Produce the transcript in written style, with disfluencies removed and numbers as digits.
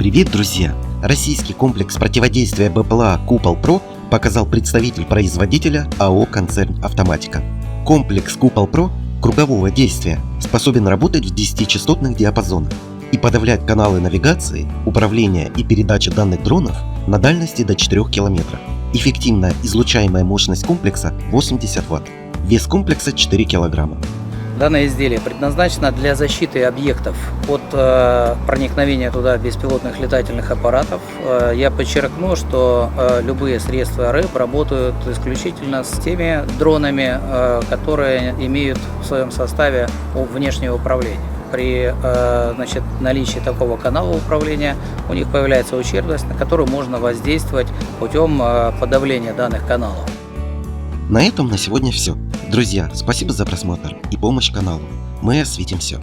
Привет, друзья! Российский комплекс противодействия БПЛА «Купол-Про» показал представитель производителя АО «Концерн Автоматика». Комплекс «Купол-Про» кругового действия способен работать в 10-частотных диапазонах и подавлять каналы навигации, управления и передачи данных дронов на дальности до 4 км. Эффективная излучаемая мощность комплекса 80 Вт. Вес комплекса 4 кг. Данное изделие предназначено для защиты объектов от проникновения туда беспилотных летательных аппаратов. Я подчеркну, что любые средства РЭБ работают исключительно с теми дронами, которые имеют в своем составе внешнее управление. При наличии такого канала управления у них появляется ущербность, на которую можно воздействовать путем подавления данных каналов. На этом на сегодня все. Друзья, спасибо за просмотр и помощь каналу. Мы осветим все.